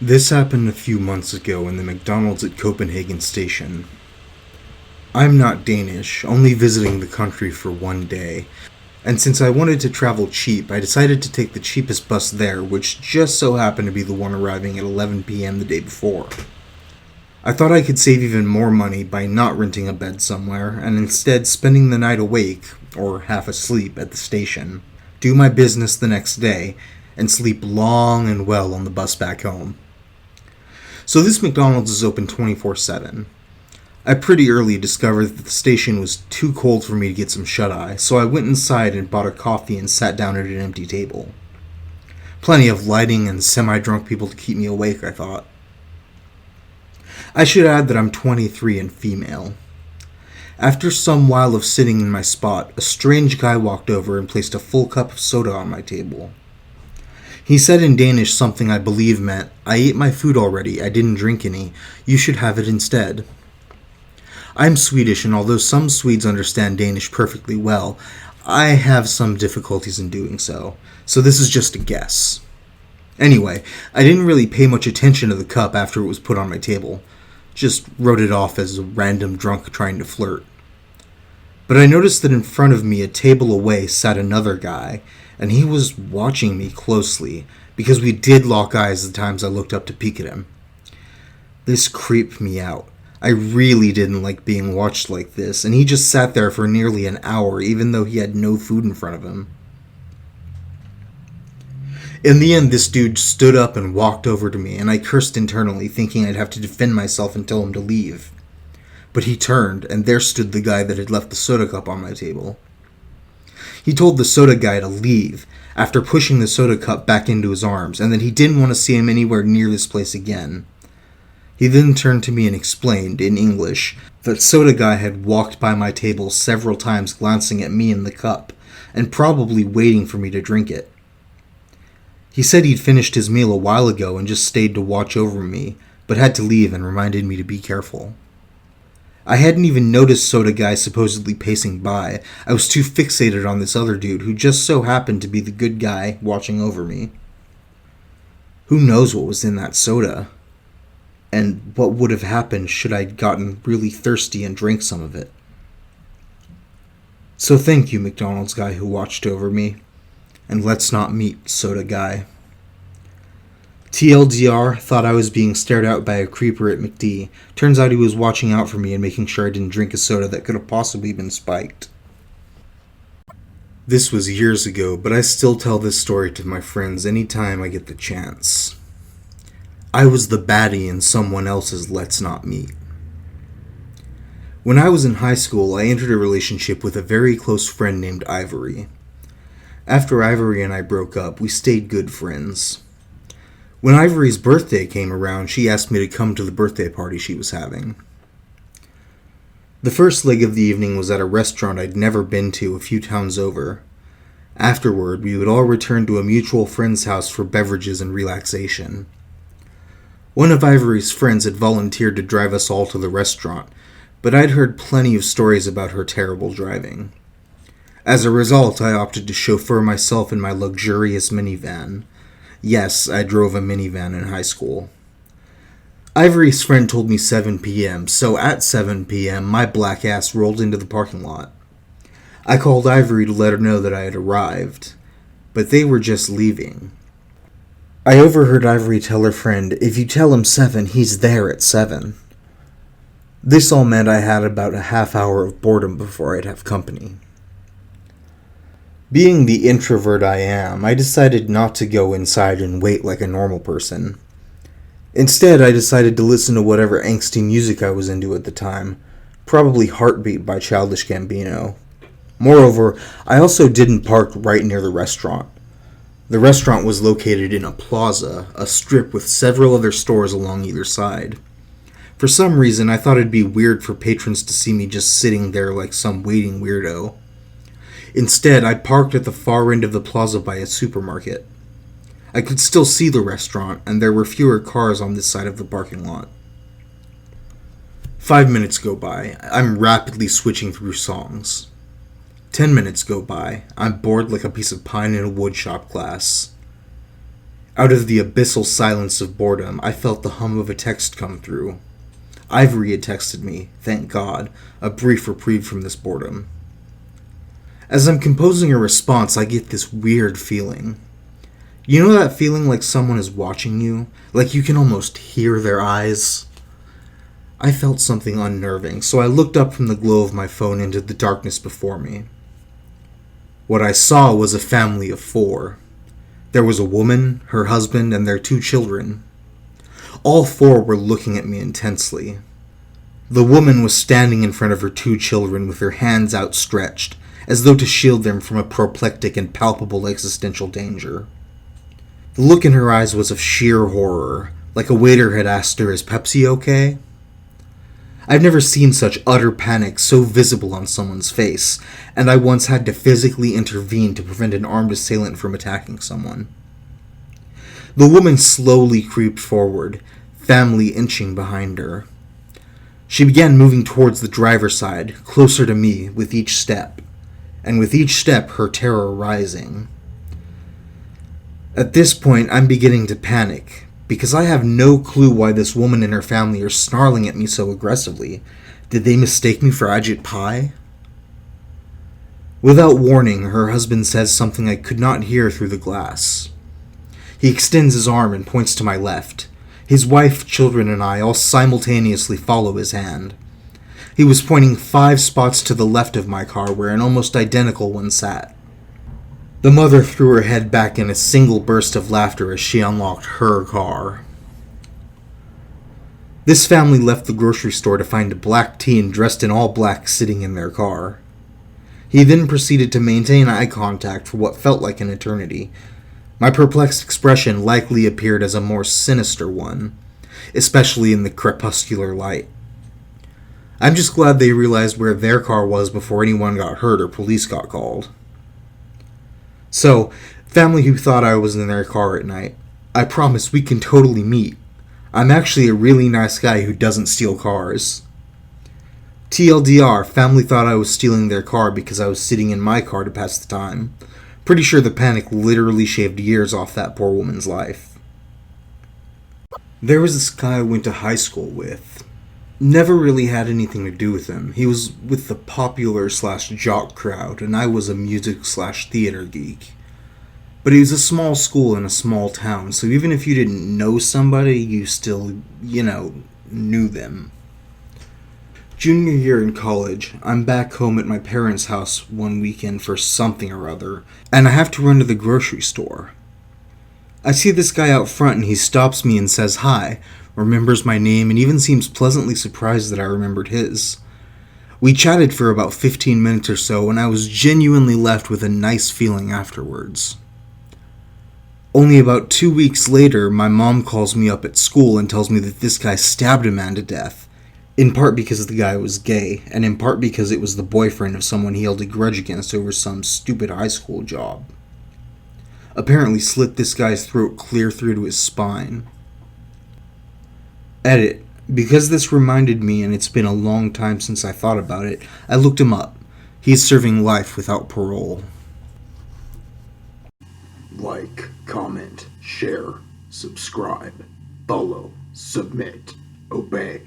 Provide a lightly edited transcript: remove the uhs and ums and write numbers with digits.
This happened a few months ago in the McDonald's at Copenhagen station. I'm not Danish, only visiting the country for one day, and since I wanted to travel cheap, I decided to take the cheapest bus there, which just so happened to be the one arriving at 11 p.m. the day before. I thought I could save even more money by not renting a bed somewhere, and instead spending the night awake, or half asleep, at the station, do my business the next day, and sleep long and well on the bus back home. So this McDonald's is open 24/7. I pretty early discovered that the station was too cold for me to get some shut-eye, so I went inside and bought a coffee and sat down at an empty table. Plenty of lighting and semi-drunk people to keep me awake, I thought. I should add that I'm 23 and female. After some while of sitting in my spot, a strange guy walked over and placed a full cup of soda on my table. He said in Danish something I believe meant, "I ate my food already, I didn't drink any, you should have it instead." I'm Swedish, and although some Swedes understand Danish perfectly well, I have some difficulties in doing so this is just a guess. Anyway, I didn't really pay much attention to the cup after it was put on my table, just wrote it off as a random drunk trying to flirt. But I noticed that in front of me, a table away, sat another guy, and he was watching me closely, because we did lock eyes the times I looked up to peek at him. This creeped me out. I really didn't like being watched like this, and he just sat there for nearly an hour, even though he had no food in front of him. In the end, this dude stood up and walked over to me, and I cursed internally, thinking I'd have to defend myself and tell him to leave. But he turned, and there stood the guy that had left the soda cup on my table. He told the soda guy to leave, after pushing the soda cup back into his arms, and that he didn't want to see him anywhere near this place again. He then turned to me and explained, in English, that soda guy had walked by my table several times glancing at me and the cup, and probably waiting for me to drink it. He said he'd finished his meal a while ago and just stayed to watch over me, but had to leave and reminded me to be careful. I hadn't even noticed soda guy supposedly pacing by. I was too fixated on this other dude who just so happened to be the good guy watching over me. Who knows what was in that soda? And what would have happened should I'd gotten really thirsty and drank some of it. So thank you, McDonald's guy who watched over me. And let's not meet, soda guy. TLDR, thought I was being stared at by a creeper at McD. Turns out he was watching out for me and making sure I didn't drink a soda that could have possibly been spiked. This was years ago, but I still tell this story to my friends anytime I get the chance. I was the baddie in someone else's Let's Not Meet. When I was in high school, I entered a relationship with a very close friend named Ivory. After Ivory and I broke up, we stayed good friends. When Ivory's birthday came around, she asked me to come to the birthday party she was having. The first leg of the evening was at a restaurant I'd never been to a few towns over. Afterward, we would all return to a mutual friend's house for beverages and relaxation. One of Ivory's friends had volunteered to drive us all to the restaurant, but I'd heard plenty of stories about her terrible driving. As a result, I opted to chauffeur myself in my luxurious minivan. Yes, I drove a minivan in high school. Ivory's friend told me 7 p.m., so at 7 p.m., my black ass rolled into the parking lot. I called Ivory to let her know that I had arrived, but they were just leaving. I overheard Ivory tell her friend, "If you tell him 7, he's there at 7. This all meant I had about a half hour of boredom before I'd have company. Being the introvert I am, I decided not to go inside and wait like a normal person. Instead, I decided to listen to whatever angsty music I was into at the time, probably Heartbeat by Childish Gambino. Moreover, I also didn't park right near the restaurant. The restaurant was located in a plaza, a strip with several other stores along either side. For some reason, I thought it'd be weird for patrons to see me just sitting there like some waiting weirdo. Instead, I parked at the far end of the plaza by a supermarket. I could still see the restaurant, and there were fewer cars on this side of the parking lot. 5 minutes go by. I'm rapidly switching through songs. 10 minutes go by. I'm bored like a piece of pine in a woodshop glass. Out of the abyssal silence of boredom, I felt the hum of a text come through. Ivory had texted me, thank God, a brief reprieve from this boredom. As I'm composing a response, I get this weird feeling. You know that feeling like someone is watching you? Like you can almost hear their eyes? I felt something unnerving, so I looked up from the glow of my phone into the darkness before me. What I saw was a family of 4. There was a woman, her husband, and their 2 children. All 4 were looking at me intensely. The woman was standing in front of her 2 children with her hands outstretched, as though to shield them from a prophylactic and palpable existential danger. The look in her eyes was of sheer horror, like a waiter had asked her, "Is Pepsi okay?" I've never seen such utter panic so visible on someone's face, and I once had to physically intervene to prevent an armed assailant from attacking someone. The woman slowly creeped forward, family inching behind her. She began moving towards the driver's side, closer to me with each step, and with each step her terror rising. At this point, I'm beginning to panic, because I have no clue why this woman and her family are snarling at me so aggressively. Did they mistake me for Ajit Pai? Without warning, her husband says something I could not hear through the glass. He extends his arm and points to my left. His wife, children, and I all simultaneously follow his hand. He was pointing 5 spots to the left of my car where an almost identical one sat. The mother threw her head back in a single burst of laughter as she unlocked her car. This family left the grocery store to find a black teen dressed in all black sitting in their car. He then proceeded to maintain eye contact for what felt like an eternity. My perplexed expression likely appeared as a more sinister one, especially in the crepuscular light. I'm just glad they realized where their car was before anyone got hurt or police got called. So, family who thought I was in their car at night, I promise we can totally meet. I'm actually a really nice guy who doesn't steal cars. TLDR, family thought I was stealing their car because I was sitting in my car to pass the time. Pretty sure the panic literally shaved years off that poor woman's life. There was this guy I went to high school with. Never really had anything to do with him. He was with the popular/jock crowd, and I was a music/theater geek. But it was a small school in a small town, so even if you didn't know somebody, you still, knew them. Junior year in college, I'm back home at my parents' house one weekend for something or other, and I have to run to the grocery store. I see this guy out front and he stops me and says hi, remembers my name, and even seems pleasantly surprised that I remembered his. We chatted for about 15 minutes or so, and I was genuinely left with a nice feeling afterwards. Only about 2 weeks later, my mom calls me up at school and tells me that this guy stabbed a man to death, in part because the guy was gay, and in part because it was the boyfriend of someone he held a grudge against over some stupid high school job. Apparently slit this guy's throat clear through to his spine. Edit. Because this reminded me and it's been a long time since I thought about it, I looked him up. He's serving life without parole. Like, comment, share, subscribe, follow, submit, obey.